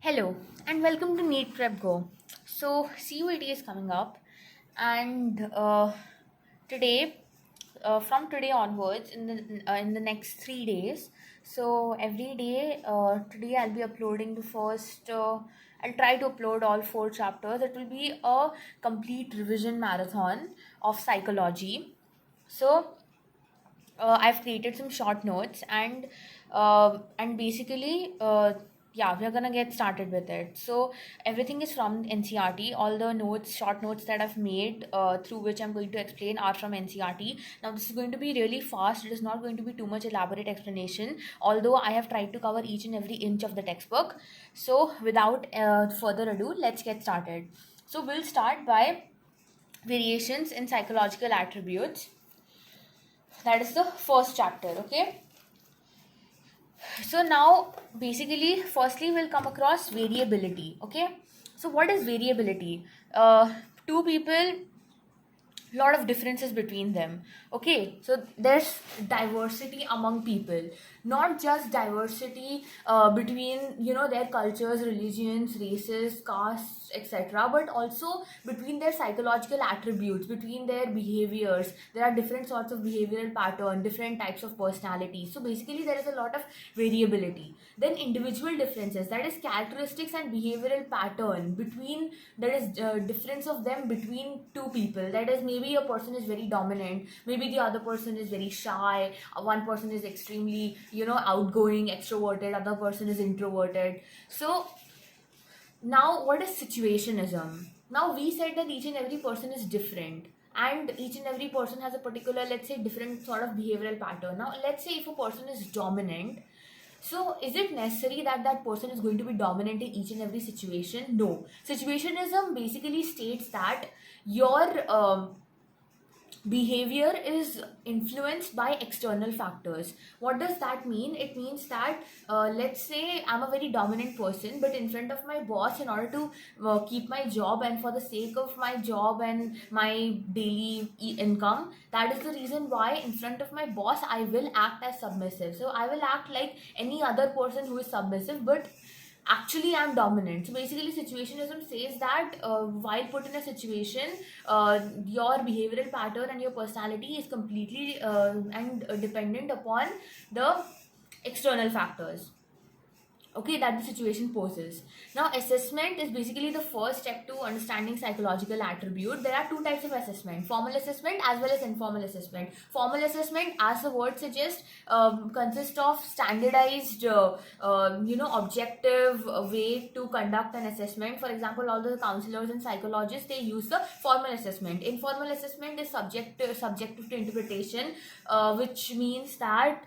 Hello and welcome to Neat Prep Go. So CUET is coming up, and today, from today onwards, in the next 3 days. So every day, today I'll be uploading the first. I'll try to upload all four chapters. It will be a complete revision marathon of psychology. So I've created some short notes and basically yeah, we're gonna get started with it. So everything is from NCERT. All the notes, short notes that I've made through which I'm going to explain are from NCERT. Now this is going to be really fast. It is not going to be too much elaborate explanation. Although I have tried to cover each and every inch of the textbook. So without further ado, let's get started. So we'll start by variations in psychological attributes. That is the first chapter. Okay, so now basically firstly we'll come across variability. Okay, so what is variability? Two people, lot of differences between them. Okay, so there's diversity among people, not just diversity between their cultures, religions, races, castes, etc., but also between their psychological attributes, between their behaviors. There are different sorts of behavioral pattern, different types of personality. So basically there is a lot of variability. Then individual differences, that is characteristics and behavioral pattern between, there is difference of them between two people. That is, maybe a person is very dominant, maybe the other person is very shy, one person is extremely outgoing, extroverted, other person is introverted. So now what is situationism? Now we said that each and every person is different, and each and every person has a particular, let's say, different sort of behavioral pattern. Now let's say if a person is dominant, so is it necessary that that person is going to be dominant in each and every situation? No. Situationism basically states that your behavior is influenced by external factors. What does that mean? It means that let's say I'm a very dominant person, but in front of my boss, in order to keep my job and for the sake of my job and my daily income, that is the reason why in front of my boss I will act as submissive. So I will act like any other person who is submissive, but actually I'm dominant. So basically situationism says that while put in a situation, your behavioral pattern and your personality is completely and dependent upon the external factors, okay, that the situation poses. Now assessment is basically the first step to understanding psychological attribute. There are two types of assessment: formal assessment as well as informal assessment. Formal assessment, as the word suggests, consists of standardized objective way to conduct an assessment. For example, all the counselors and psychologists, they use the formal assessment. Informal assessment is subjective to interpretation, which means that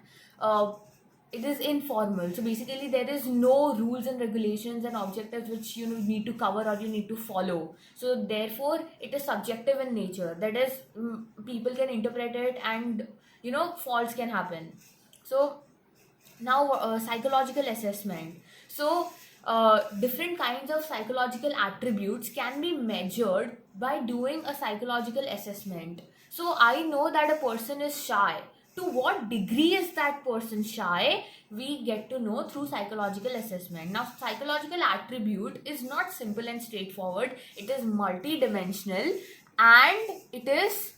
it is informal. So basically there is no rules and regulations and objectives which you need to cover or you need to follow. So therefore it is subjective in nature. That is, people can interpret it, and faults can happen. So now psychological assessment. So different kinds of psychological attributes can be measured by doing a psychological assessment. So I know that a person is shy. To what degree is that person shy, we get to know through psychological assessment. Now psychological attribute is not simple and straightforward. It is multi-dimensional, and it is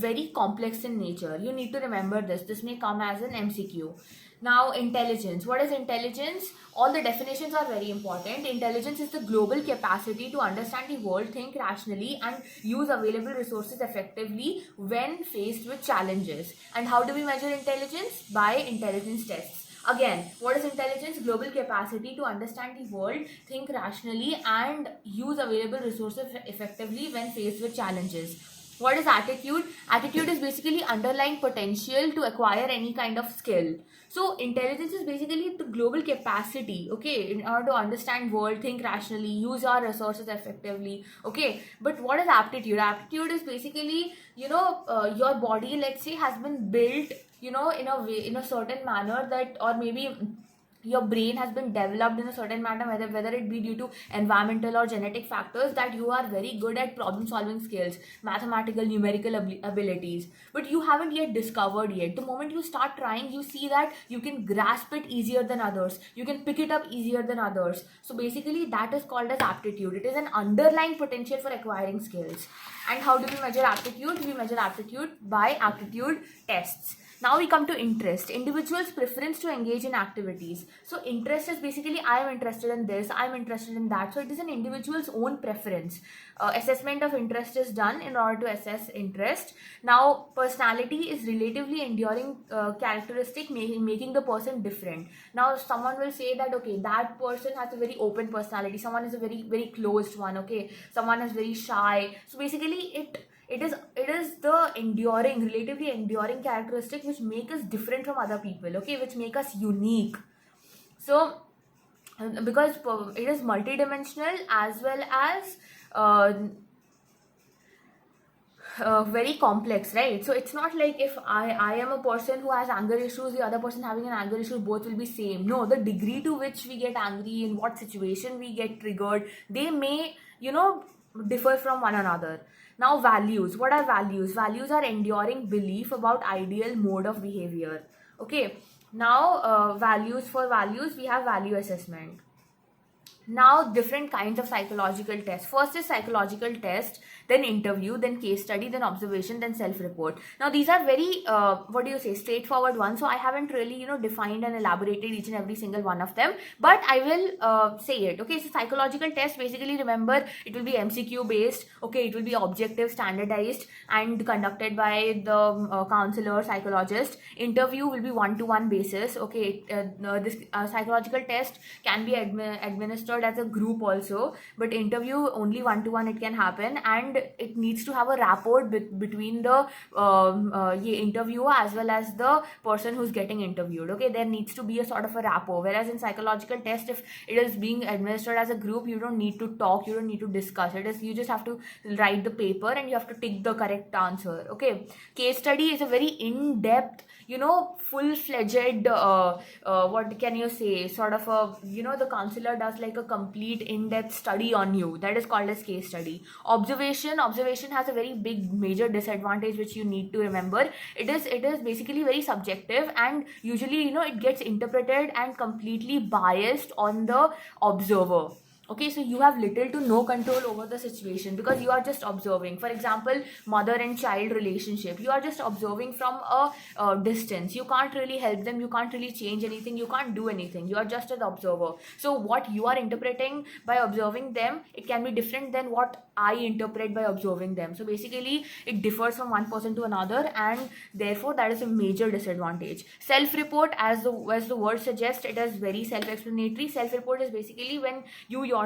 very complex in nature. You need to remember this. This may come as an MCQ. Now intelligence. What is intelligence? All the definitions are very important. Intelligence is the global capacity to understand the world, think rationally, and use available resources effectively when faced with challenges. And how do we measure intelligence? By intelligence tests. Again, what is intelligence? Global capacity to understand the world, think rationally, and use available resources effectively when faced with challenges. What is attitude? Attitude is basically underlying potential to acquire any kind of skill. So intelligence is basically the global capacity, okay, in order to understand world, think rationally, use our resources effectively, okay. But what is aptitude? Aptitude is basically, your body, let's say, has been built, in a way, in a certain manner, that, or maybe your brain has been developed in a certain manner, whether it be due to environmental or genetic factors, that you are very good at problem solving skills, mathematical, numerical abilities, but you haven't yet discovered yet. The moment you start trying, you see that you can grasp it easier than others, you can pick it up easier than others. So basically that is called as aptitude. It is an underlying potential for acquiring skills. And how do we measure aptitude? We measure aptitude by aptitude tests. Now we come to interest. Individuals' preference to engage in activities. So interest is basically, I am interested in this, I am interested in that. So it is an individual's own preference. Assessment of interest is done in order to assess interest. Now personality is relatively enduring characteristic, making the person different. Now someone will say that, okay, that person has a very open personality, someone is a very closed one, okay, someone is very shy. So basically it is the relatively enduring characteristic which make us different from other people, okay, which make us unique. So because it is multidimensional as well as very complex, right? So it's not like if I am a person who has anger issues, the other person having an anger issue, both will be same. No, the degree to which we get angry, in what situation we get triggered, they may differ from one another. Now values. What are values? Values are enduring belief about ideal mode of behavior. Okay. Now for values we have value assessment. Now different kinds of psychological tests. First is psychological test, then interview, then case study, then observation, then self-report. Now these are very straightforward ones. So I haven't really defined and elaborated each and every single one of them, but I will say it. Okay, so psychological test, basically remember, it will be MCQ based. Okay, it will be objective, standardized, and conducted by the counselor, psychologist. Interview will be one-to-one basis. Okay, this psychological test can be administered as a group also, but interview only one-to-one it can happen, and it needs to have a rapport between the interviewer as well as the person who's getting interviewed. Okay, there needs to be a sort of a rapport, whereas in psychological test, if it is being administered as a group, you don't need to talk, you don't need to discuss it. You just have to write the paper and you have to tick the correct answer. Okay, case study is a very in-depth, full-fledged what can you say, sort of a, the counselor does like a complete in-depth study on you. That is called as case study. Observation has a very big major disadvantage which you need to remember. It is basically very subjective, and usually it gets interpreted and completely biased on the observer. Okay, so you have little to no control over the situation because you are just observing. For example, mother and child relationship, you are just observing from a distance. You can't really help them, you can't really change anything, you can't do anything, you are just an observer. So what you are interpreting by observing them, it can be different than what I interpret by observing them. So basically it differs from one person to another, and therefore that is a major disadvantage. Self-report, as the word suggests, it is very self-explanatory. Self-report is basically when you yourself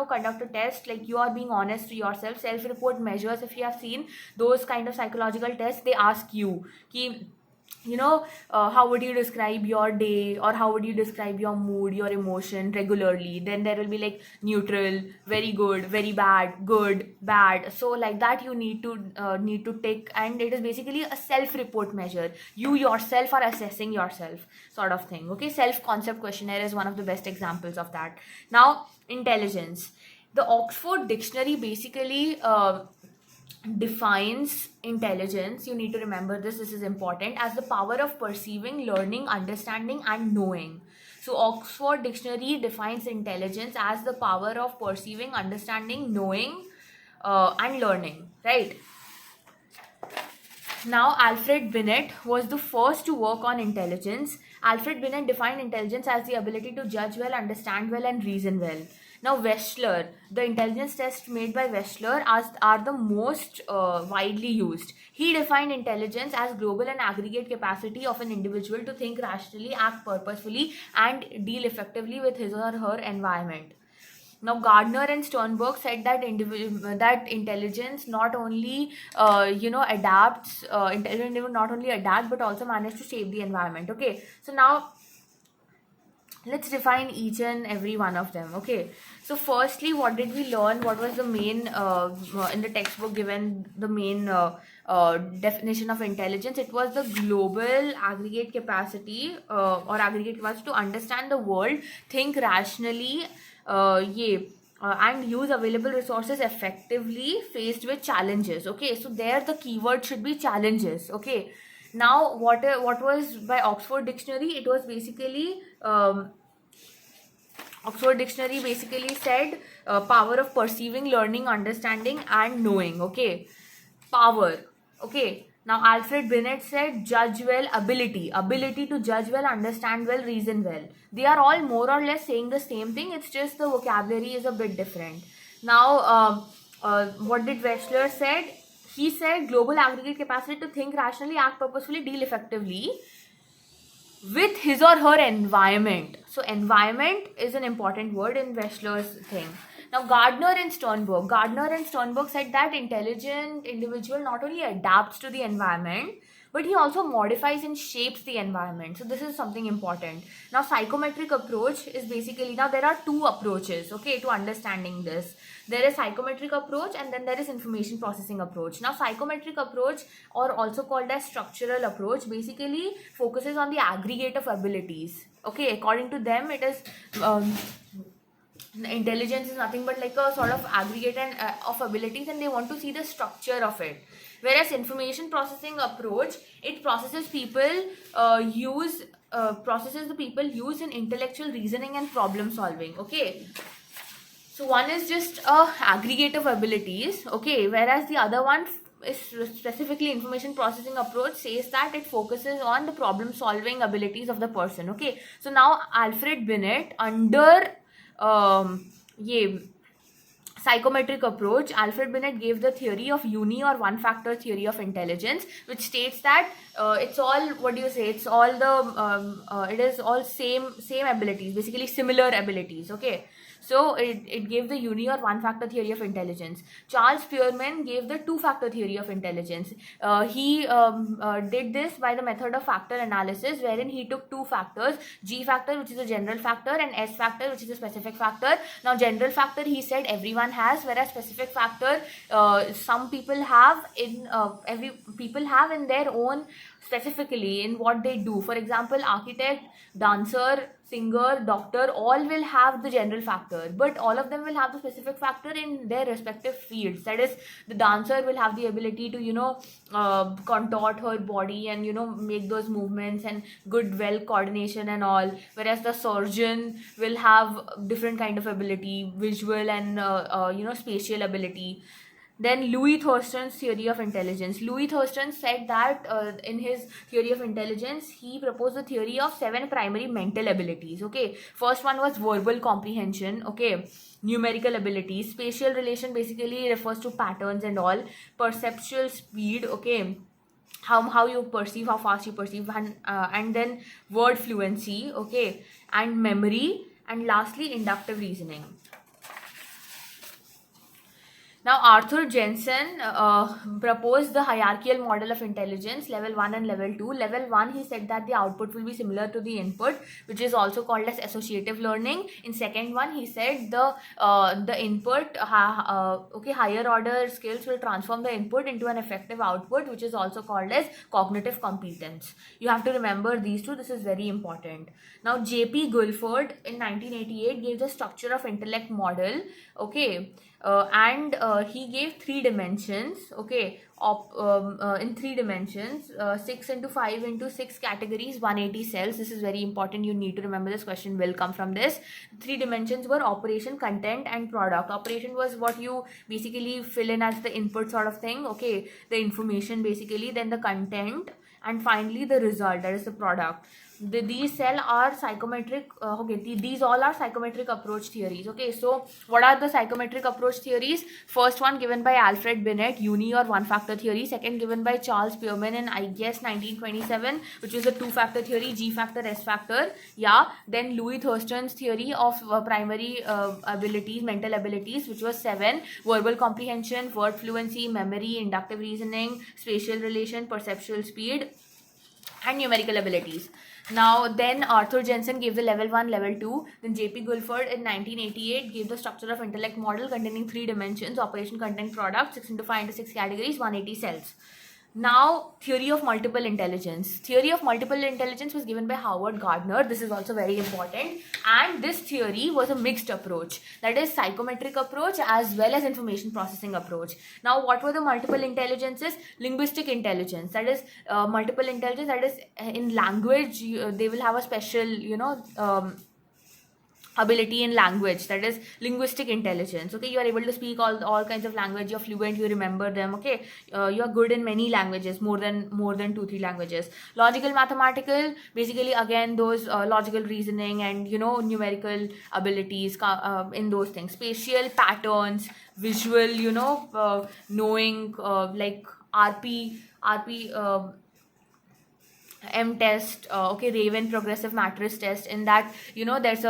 conduct a test, like you are being honest to yourself. Self-report measures, if you have seen those kind of psychological tests, they ask you how would you describe your day, or how would you describe your mood, your emotion regularly. Then there will be like neutral, very good, very bad, good, bad. So like that you need to tick, and it is basically a self-report measure. You yourself are assessing yourself, sort of thing. Okay, self-concept questionnaire is one of the best examples of that. Now intelligence. The Oxford Dictionary basically defines intelligence. You need to remember this is important, as the power of perceiving, learning, understanding, and knowing. So Oxford Dictionary defines intelligence as the power of perceiving, understanding, knowing, and learning, right? Now Alfred Binet was the first to work on intelligence. Alfred Binet defined intelligence as the ability to judge well, understand well, and reason well. Now Wechsler, the intelligence tests made by Wechsler are the most widely used. He defined intelligence as global and aggregate capacity of an individual to think rationally, act purposefully, and deal effectively with his or her environment. Now Gardner and Sternberg said that intelligence not only adapts, intelligence not only adapt but also manage to shape the environment. Okay, so now let's define each and every one of them. Okay, so firstly, what did we learn? What was the main in the textbook given, the main definition of intelligence? It was the global aggregate capacity or aggregate capacity to understand the world, think rationally, and use available resources effectively faced with challenges. Okay, so there the keyword should be challenges. Okay, now what was by Oxford Dictionary? It was basically Oxford Dictionary basically said power of perceiving, learning, understanding, and knowing. Okay, power. Okay, now Alfred Binet said judge well, ability to judge well, understand well, reason well. They are all more or less saying the same thing. It's just the vocabulary is a bit different. Now, what did Wechsler said? He said global aggregate capacity to think rationally, act purposefully, deal effectively with his or her environment. So environment is an important word in Wechsler's thing. Now Gardner and Sternberg said that intelligent individual not only adapts to the environment, but he also modifies and shapes the environment. So this is something important. Now psychometric approach is basically, now there are two approaches, okay, to understanding this. There is psychometric approach and then there is information processing approach. Now psychometric approach, or also called as structural approach, basically focuses on the aggregate of abilities. Okay, according to them it is intelligence is nothing but like a sort of aggregate and of abilities, and they want to see the structure of it. Whereas information processing approach, it processes the people use in intellectual reasoning and problem solving. Okay, so one is just a aggregate of abilities, okay, whereas the other one is specifically information processing approach says that it focuses on the problem solving abilities of the person. Okay, so now Alfred Binet under psychometric approach, Alfred Binet gave the theory of uni or one factor theory of intelligence, which states that it's all, what do you say, it's all the it is all same abilities, basically similar abilities. Okay, so it gave the uni or one factor theory of intelligence. Charles Spearman gave the two factor theory of intelligence. He did this by the method of factor analysis, wherein he took two factors, G factor, which is a general factor, and S factor, which is a specific factor. Now general factor, he said everyone has, whereas specific factor some people have in people have in their own, specifically in what they do. For example, architect, dancer, singer, doctor, all will have the general factor, but all of them will have the specific factor in their respective fields. That is, the dancer will have the ability to contort her body and make those movements and good well coordination and all, whereas the surgeon will have different kind of ability, visual and spatial ability. Then Louis Thurston's theory of intelligence. Louis Thurston said that in his theory of intelligence, he proposed the theory of 7 primary mental abilities. Okay, first one was verbal comprehension. Okay, numerical abilities. Spatial relation basically refers to patterns and all. Perceptual speed. Okay, how you perceive, how fast you perceive, and then word fluency. Okay, and memory, and lastly inductive reasoning. Now, Arthur Jensen proposed the hierarchical model of intelligence, level 1 and level 2. Level 1, he said that the output will be similar to the input, which is also called as associative learning. In second one, he said the input, higher order skills will transform the input into an effective output, which is also called as cognitive competence. You have to remember these two. This is very important. Now, J.P. Guilford in 1988 gave the structure of intellect model. Okay. And he gave 3 dimensions. Okay, in 3 dimensions, 6 into 5 into 6 categories, 180 cells. This is very important. You need to remember this. Question will come from this. 3 dimensions were operation, content, and product. Operation was what you basically fill in as the input sort of thing. Okay, the information basically, then the content, and finally the result, that is the product. These cell are psychometric. These all are psychometric approach theories. Okay, so what are the psychometric approach theories? First one given by Alfred Binet, uni or one factor theory. Second given by Charles Spearman in, I guess, 1927, which is a 2-factor theory, G factor, S factor. Yeah. Then Louis Thurston's theory of primary abilities, mental abilities, which was 7: verbal comprehension, word fluency, memory, inductive reasoning, spatial relation, perceptual speed. and numerical abilities. Now, then Arthur Jensen gave the level 1, level 2. Then J.P. Guilford in 1988 gave the structure of intellect model containing 3 dimensions: operation, content, product, 6 into 5 into 6 categories, 180 cells. Now, theory of multiple intelligence. Theory of multiple intelligence was given by Howard Gardner. This is also very important. And this theory was a mixed approach. That is psychometric approach as well as information processing approach. Now, what were the multiple intelligences? Linguistic intelligence. That is multiple intelligence. That is in language, they will have a special, ability in language, that is linguistic intelligence. Okay, you are able to speak all kinds of language, you're fluent, you remember them. Okay, you are good in many languages, more than 2-3 languages. Logical mathematical, basically again those logical reasoning and numerical abilities in those things. Spatial patterns, visual, knowing, like RP M test, okay, Raven progressive matrix test. In that, there's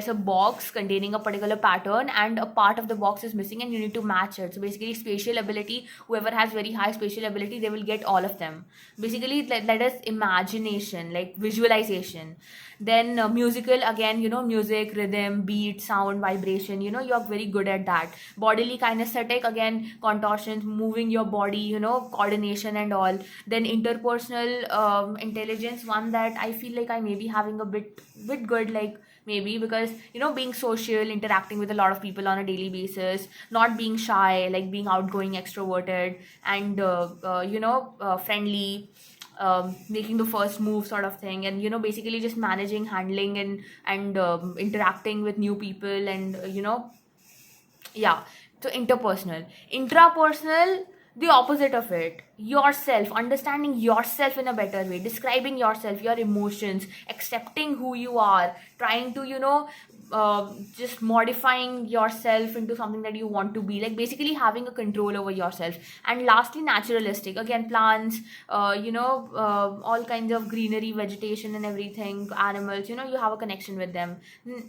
a box containing a particular pattern and a part of the box is missing and you need to match it. So basically spatial ability, whoever has very high spatial ability, they will get all of them. Basically that is imagination, like visualization. Then musical, again, music, rhythm, beat, sound, vibration, you are very good at that. Bodily kinesthetic, again, contortions, moving your body, coordination and all. Then interpersonal intelligence, one that I feel like I may be having a bit good, like maybe because being social, interacting with a lot of people on a daily basis, not being shy, like being outgoing, extroverted, and friendly, making the first move sort of thing, and basically just managing, handling, and interacting with new people, and yeah. So interpersonal. Intrapersonal, the opposite of it. Yourself, understanding yourself in a better way, describing yourself, your emotions, accepting who you are, trying to just modifying yourself into something that you want to be, like basically having a control over yourself. And lastly, naturalistic, again, plants, all kinds of greenery, vegetation and everything, animals, you have a connection with them.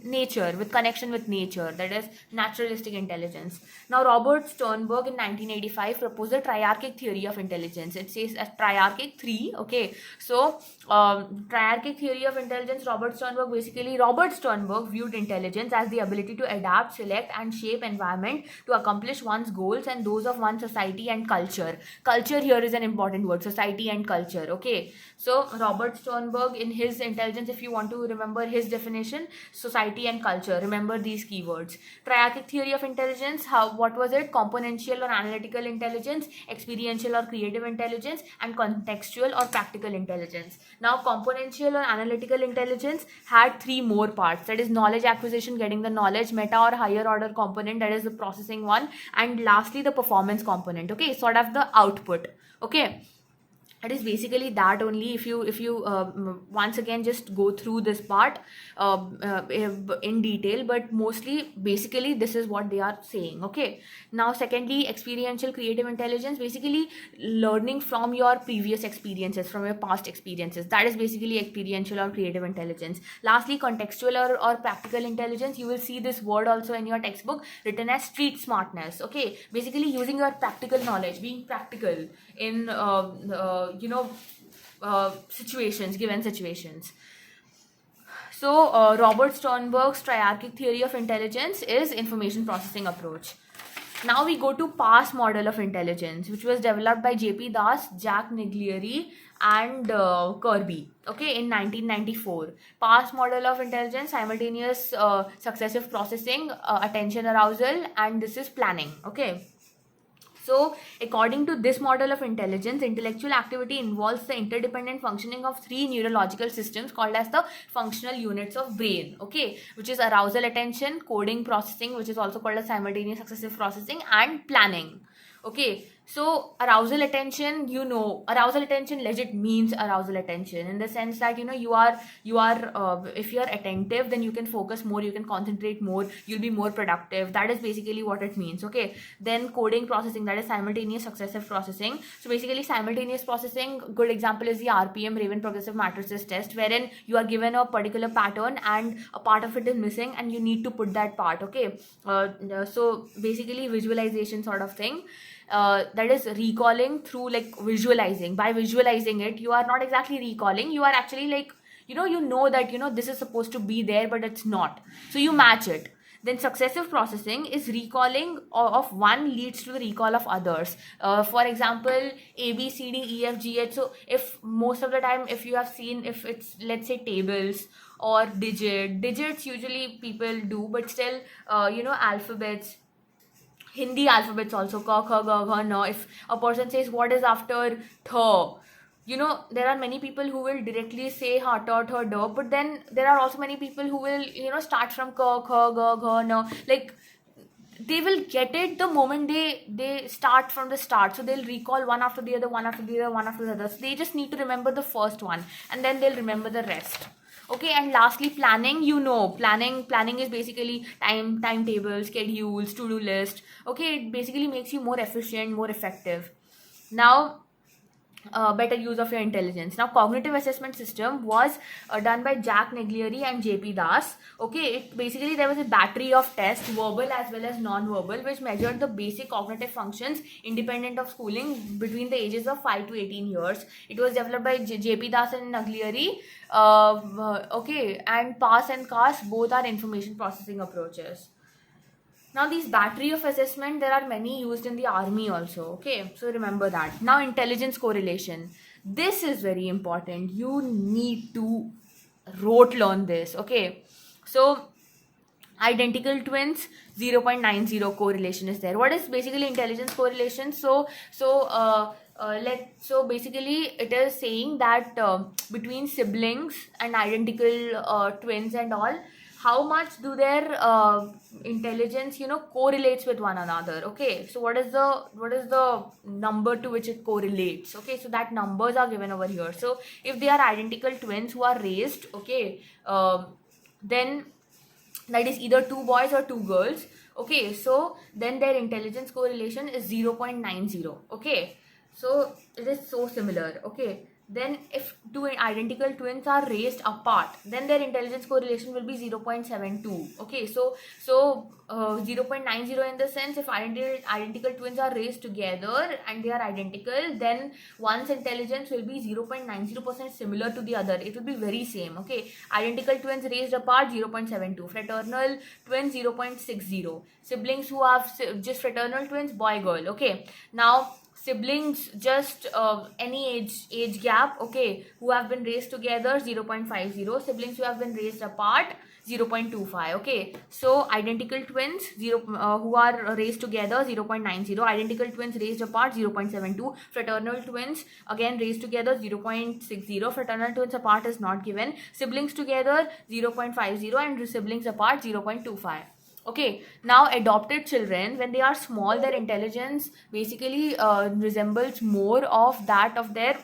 Nature, with connection with nature, that is naturalistic intelligence. Now, Robert Sternberg in 1985 proposed a triarchic theory of intelligence. It says a triarchic 3. Okay, so triarchic theory of intelligence, Robert Sternberg viewed intelligence as the ability to adapt, select and shape environment to accomplish one's goals and those of one's society and culture. Culture here is an important word, society and culture. Okay, so Robert Sternberg, in his intelligence, if you want to remember his definition, society and culture, remember these keywords. Triarchic theory of intelligence, what was it? Componential or analytical intelligence, experiential or creative intelligence, and contextual or practical intelligence. Now, componential or analytical intelligence had 3 more parts, that is knowledge acquisition, getting the knowledge, meta or higher order component, that is the processing one, and lastly the performance component. Okay, sort of the output. Okay, it is basically that only. If you once again just go through this part in detail, but mostly basically this is what they are saying. Okay, now secondly, experiential creative intelligence, basically learning from your previous experiences, from your past experiences, that is basically experiential or creative intelligence. Lastly, contextual or practical intelligence, you will see this word also in your textbook written as street smartness. Okay, basically using your practical knowledge, being practical in situations, given situations. So Robert Sternberg's triarchic theory of intelligence is information processing approach. Now we go to PASS model of intelligence, which was developed by J.P. Das, Jack Niglieri, and Kirby. Okay, in 1994. PASS model of intelligence: simultaneous successive processing, attention arousal, and this is planning. Okay. So, according to this model of intelligence, intellectual activity involves the interdependent functioning of 3 neurological systems called as the functional units of brain, okay, which is arousal, attention, coding, processing, which is also called as simultaneous successive processing, and planning. Okay, so arousal attention, arousal attention legit means arousal attention, in the sense that you are if you are attentive, then you can focus more, you can concentrate more, you'll be more productive. That is basically what it means. Okay, then coding, processing, that is simultaneous successive processing. So basically simultaneous processing, good example is the RPM, Raven progressive matrices test, wherein you are given a particular pattern and a part of it is missing and you need to put that part. Okay, so basically visualization sort of thing. that is recalling through like visualizing. By visualizing it, you are not exactly recalling, you are actually like, you know that this is supposed to be there but it's not, so you match it. Then successive processing is recalling of one leads to the recall of others. For example, A B C D E F G H. So if most of the time, if you have seen, if it's, let's say, tables or digits usually people do, but still, alphabets, Hindi alphabets also, ka, kha, ga, gha, na. If a person says what is after th, there are many people who will directly say ha, ta, tha, da, but then there are also many people who will, start from ka, kha, ga, gha, na. Like, they will get it the moment they start from the start, so they'll recall one after the other, one after the other, one after the other. So they just need to remember the first one, and then they'll remember the rest. Okay. And lastly, planning. Planning is basically timetable, schedules, to-do list. Okay. It basically makes you more efficient, more effective. Now, better use of your intelligence. Now, cognitive assessment system was done by Jack Naglieri and JP Das. Okay, it basically, there was a battery of tests, verbal as well as non-verbal, which measured the basic cognitive functions independent of schooling between the ages of 5 to 18 years. It was developed by JP Das and Naglieri. Okay, and PASS and CAS both are information processing approaches. Now, these battery of assessment, there are many used in the army also. Okay, so remember that. Now, intelligence correlation. This is very important. You need to rote learn this. Okay, so identical twins, 0.90 correlation is there. What is basically intelligence correlation? So basically it is saying that between siblings and identical twins and all, how much do their intelligence correlates with one another. Okay, so what is the number to which it correlates? Okay, so that numbers are given over here. So if they are identical twins who are raised, okay, then that is either two boys or two girls. Okay, so then their intelligence correlation is 0.90. Okay, so it is so similar. Okay, then if two identical twins are raised apart, then their intelligence correlation will be 0.72. Okay, so 0.90 in the sense, if identical twins are raised together and they are identical, then one's intelligence will be 0.90% similar to the other. It will be very same. Okay, identical twins raised apart, 0.72. Fraternal twins, 0.60. Siblings who have just fraternal twins, boy girl. Okay, now siblings just any age gap, okay, who have been raised together, 0.50. Siblings who have been raised apart, 0.25. Okay, so identical twins who are raised together, 0.90. Identical twins raised apart, 0.72. Fraternal twins again raised together, 0.60. Fraternal twins apart is not given. Siblings together, 0.50, and siblings apart, 0.25. Okay, now adopted children, when they are small, their intelligence basically resembles more of that of their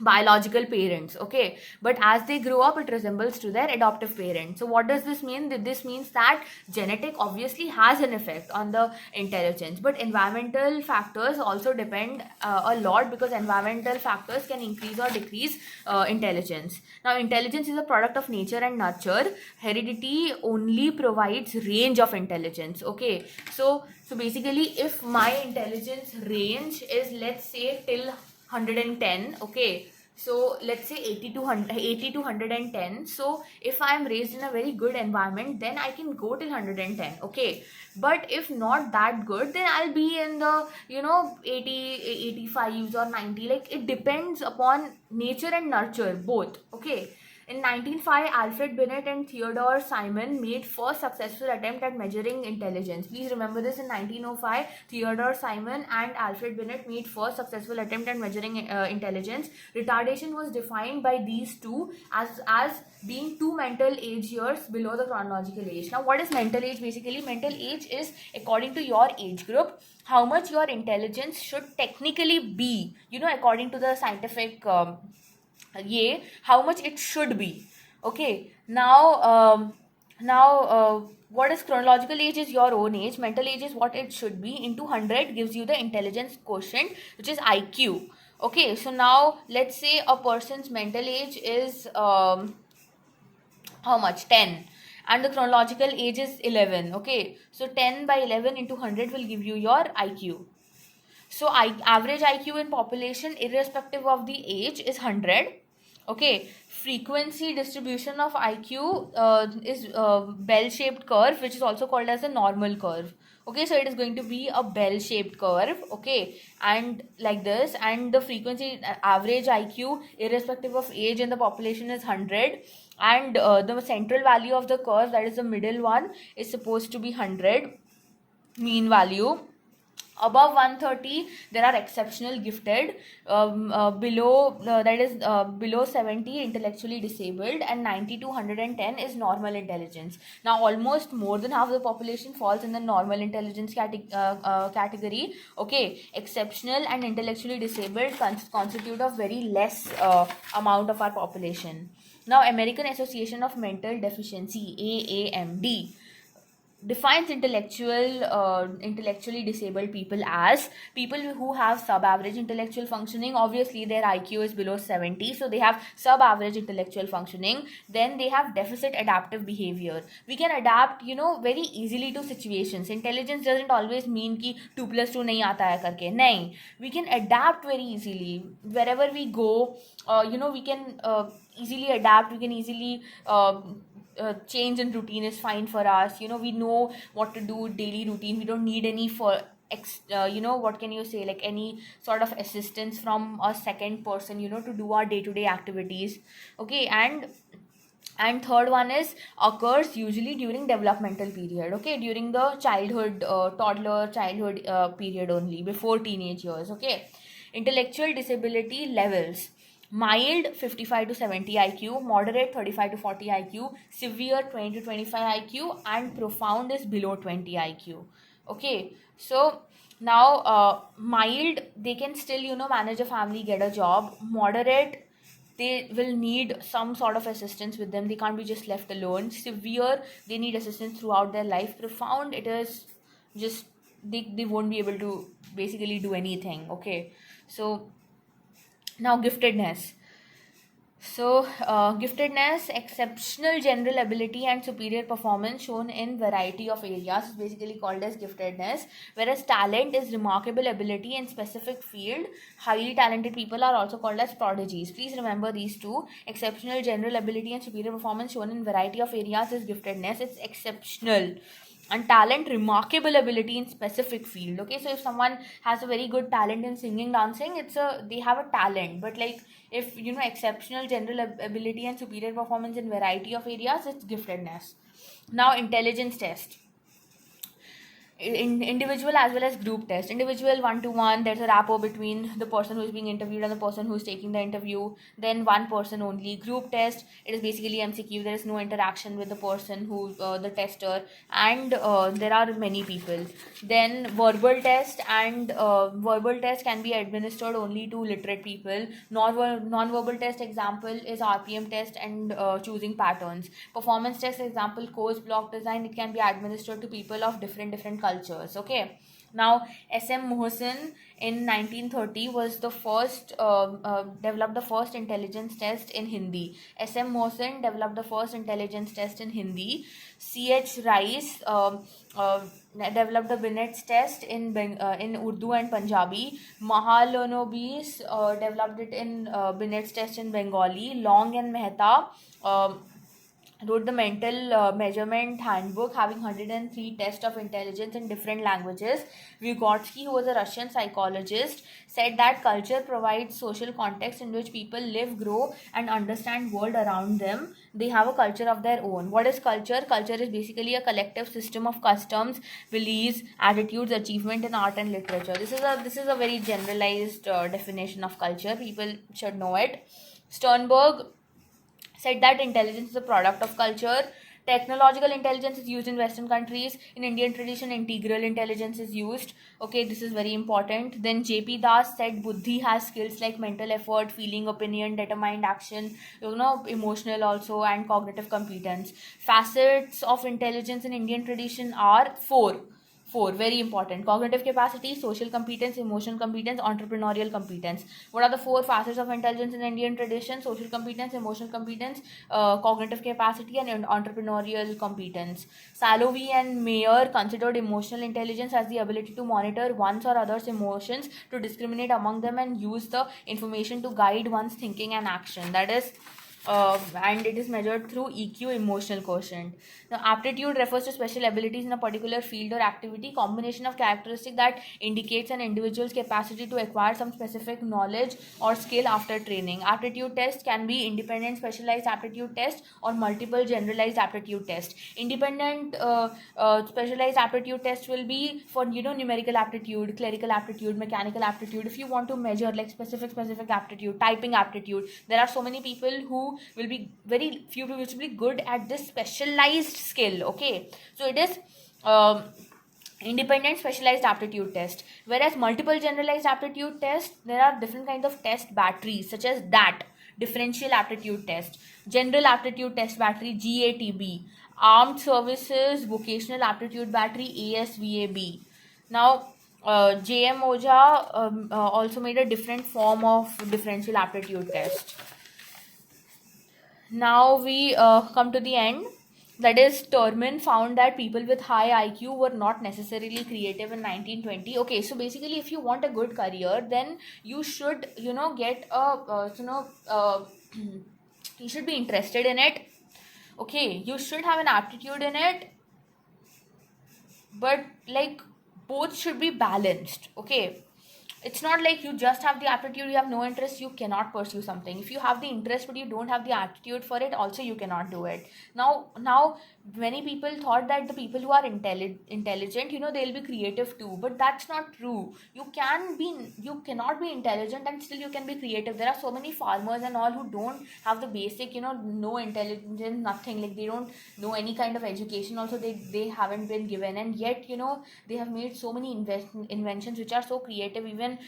biological parents. Okay, but as they grow up, it resembles to their adoptive parents. So what does this mean? This means that genetic obviously has an effect on the intelligence, but environmental factors also depend a lot, because environmental factors can increase or decrease intelligence. Now, intelligence is a product of nature and nurture. Heredity only provides range of intelligence. Okay, so basically, if my intelligence range is, let's say, till 110, okay, so let's say 80 to 110. So if I am raised in a very good environment, then I can go till 110. Okay, but if not that good, then I'll be in the 80 85s or 90. Like, it depends upon nature and nurture both. Okay, in 1905, Alfred Binet and Theodore Simon made first successful attempt at measuring intelligence. Please remember this. In 1905, Theodore Simon and Alfred Binet made first successful attempt at measuring intelligence. Retardation was defined by these two as being 2 mental age years below the chronological age. Now, what is mental age? Basically, mental age is according to your age group, how much your intelligence should technically be, according to the scientific how much it should be. Okay, now what is chronological age is your own age, mental age is what it should be, into 100 gives you the intelligence quotient, which is IQ. Okay, so now let's say a person's mental age is how much? 10, and the chronological age is 11. Okay, so 10 by 11 into 100 will give you your IQ. So average IQ in population, irrespective of the age, is 100. Okay, frequency distribution of IQ is bell-shaped curve, which is also called as a normal curve. Okay, so it is going to be a bell-shaped curve. Okay, and like this, and the frequency average IQ, irrespective of age in the population, is 100, and the central value of the curve, that is the middle one, is supposed to be 100 mean value. Above 130 there are exceptional gifted, below that is below 70 intellectually disabled, and 90 to 110 is normal intelligence. Now almost more than half the population falls in the normal intelligence category. Okay, exceptional and intellectually disabled constitute a very less amount of our population. Now American Association of Mental Deficiency, AAMD, defines intellectually disabled people as people who have sub-average intellectual functioning. Obviously their IQ is below 70, so they have sub-average intellectual functioning. Then they have deficit adaptive behavior. We can adapt, very easily to situations. Intelligence doesn't always mean ki 2 plus 2 nahi aata hai karke. Nahi, we can adapt very easily wherever we go. We can easily adapt. We can easily change in routine is fine for us. We know what to do daily routine. We don't need any for what can you say, like any sort of assistance from a second person, to do our day-to-day activities. Okay, and third one is occurs usually during developmental period. Okay, during the childhood, toddler childhood period only, before teenage years. Okay, intellectual disability levels: mild 55 to 70 IQ, moderate 35 to 40 IQ, severe 20 to 25 IQ, and profound is below 20 IQ. Okay, so now mild, they can still manage a family, get a job. Moderate, they will need some sort of assistance with them. They can't be just left alone. Severe, they need assistance throughout their life. Profound, it is just they won't be able to basically do anything. Okay, so now giftedness. So, giftedness, exceptional general ability and superior performance shown in variety of areas is basically called as giftedness. Whereas talent is remarkable ability in specific field. Highly talented people are also called as prodigies. Please remember these two. Exceptional general ability and superior performance shown in variety of areas is giftedness. It's exceptional. And talent, remarkable ability in specific field. Okay, so if someone has a very good talent in singing, dancing, they have a talent. But like, if exceptional general ability and superior performance in variety of areas, it's giftedness. Now intelligence test, in individual as well as group test. Individual 1-to-1, there's a rapport between the person who is being interviewed and the person who is taking the interview. Then one person only. Group test, it is basically MCQ. There is no interaction with the person who the tester, and there are many people. Then verbal test, and verbal test can be administered only to literate people. Non-verbal test example is RPM test and choosing patterns. Performance test example, course block design, it can be administered to people of different cultures. Okay, now SM Mohsen in 1930 was the first developed the first intelligence test in Hindi. SM Mohsen developed the first intelligence test in Hindi. CH Rice developed the Binet's test in Urdu and Punjabi. Mahalanobis developed it in Binet's test in Bengali. Long and Mehta wrote the mental measurement handbook, having 103 tests of intelligence in different languages. Vygotsky, who was a Russian psychologist, said that culture provides social context in which people live, grow, and understand world around them. They have a culture of their own. What is culture? Culture is basically a collective system of customs, beliefs, attitudes, achievement in art and literature. This is a very generalized definition of culture. People should know it. Sternberg said that intelligence is a product of culture. Technological intelligence is used in Western countries. In Indian tradition, integral intelligence is used. Okay, this is very important. Then J.P. Das said Buddhi has skills like mental effort, feeling, opinion, determined action, emotional also, and cognitive competence. Facets of intelligence in Indian tradition are four. Four, very important: cognitive capacity, social competence, emotional competence, entrepreneurial competence. What are the four facets of intelligence in Indian tradition? Social competence, emotional competence, cognitive capacity, and entrepreneurial competence. Salovey and Mayer considered emotional intelligence as the ability to monitor one's or others' emotions, to discriminate among them, and use the information to guide one's thinking and action. That is, and it is measured through EQ, emotional quotient. Now, aptitude refers to special abilities in a particular field or activity, combination of characteristics that indicates an individual's capacity to acquire some specific knowledge or skill after training. Aptitude test can be independent specialized aptitude test or multiple generalized aptitude test. Independent specialized aptitude test will be for, numerical aptitude, clerical aptitude, mechanical aptitude. If you want to measure like specific aptitude, typing aptitude, there are so many people who will be very few people which will be good at this specialized skill. Okay, so it is independent specialized aptitude test. Whereas multiple generalized aptitude test, there are different kinds of test batteries, such as that differential aptitude test, general aptitude test battery, GATB, armed services vocational aptitude battery, ASVAB. Now, JM Oja also made a different form of differential aptitude test. Now we come to the end. That is, Terman found that people with high IQ were not necessarily creative in 1920. Okay, so basically, if you want a good career, then you should, get a, you should be interested in it. Okay, you should have an aptitude in it, but like both should be balanced. Okay, it's not like you just have the aptitude, you have no interest, you cannot pursue something. If you have the interest but you don't have the aptitude for it, also you cannot do it. Now many people thought that the people who are intelligent, they'll be creative too, but that's not true. You cannot be intelligent and still you can be creative. There are so many farmers and all who don't have the basic, no intelligence, nothing, like they don't know any kind of education also, they haven't been given, and yet they have made so many inventions which are so creative. Even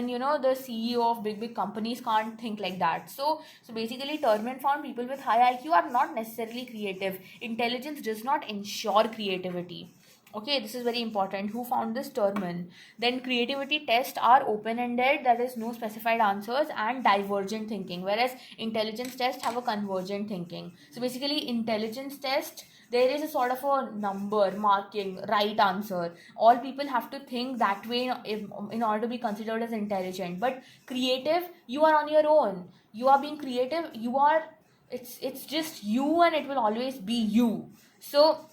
the CEO of big companies can't think like that. So basically, Terman found people with high IQ are not necessarily creative. Intelligence does not ensure creativity. Okay, this is very important. Who found this? Terman. Then creativity tests are open-ended, that is no specified answers, and divergent thinking, whereas intelligence tests have a convergent thinking. So basically, intelligence test, there is a sort of a number marking right answer. All people have to think that way in order to be considered as intelligent. But creative, you are on your own. You are being creative. It's just you, and it will always be you. So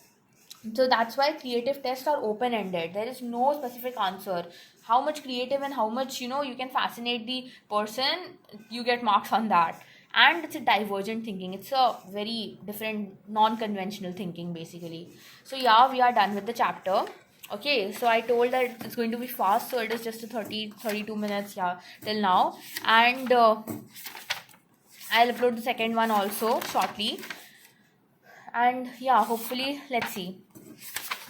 that's why creative tests are open ended. There is no specific answer. How much creative and how much you can fascinate the person, you get marks on that. And it's a divergent thinking. It's a very different non-conventional thinking basically. So yeah, we are done with the chapter. Okay, so I told that it's going to be fast, so it is just a 32 minutes till now. And I'll upload the second one also shortly. And yeah, hopefully, let's see.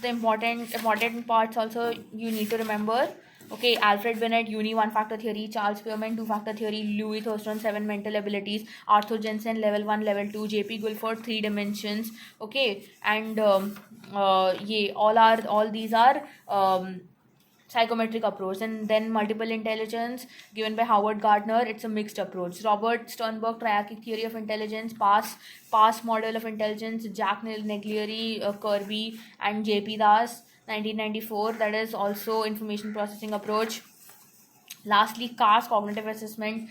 The important parts also you need to remember. Okay, Alfred Binet, Uni 1 factor theory, Charles Spearman 2 factor theory, Louis Thurston 7 mental abilities, Arthur Jensen level 1, level 2, JP Guilford 3 dimensions. Okay, and all these are psychometric approach. And then multiple intelligence given by Howard Gardner, it's a mixed approach. Robert Sternberg, triarchic theory of intelligence, pass model of intelligence, Jack Neglieri, Kirby, and JP Das 1994, that is also information processing approach. Lastly, CAS, cognitive assessment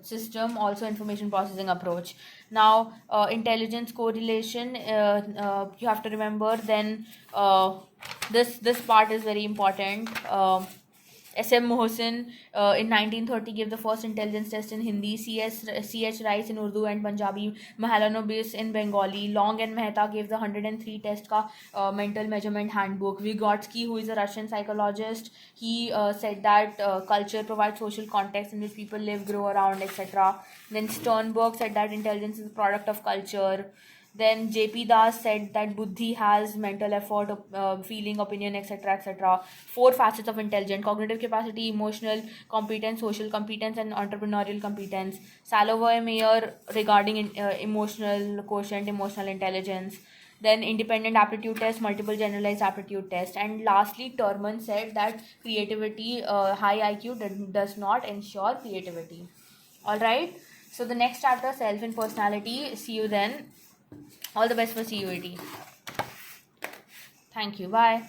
system, also information processing approach. Now, intelligence correlation, you have to remember. Then this part is very important. S.M. Mohsin in 1930 gave the first intelligence test in Hindi, C.H. Rice in Urdu and Punjabi, Mahalanobis in Bengali, Long and Mehta gave the 103 test ka mental measurement handbook. Vygotsky, who is a Russian psychologist, he said that culture provides social context in which people live, grow around, etc. Then Sternberg said that intelligence is a product of culture. Then JP Das said that buddhi has mental effort, feeling, opinion, etc., etc. Four facets of intelligence: cognitive capacity, emotional competence, social competence, and entrepreneurial competence. Salovey Mayer regarding emotional quotient, emotional intelligence. then independent aptitude test, multiple generalized aptitude test, and lastly Terman said that creativity, high IQ does not ensure creativity. All right, so the next chapter, self and personality. See you then. All the best for CUET. Thank you. Bye.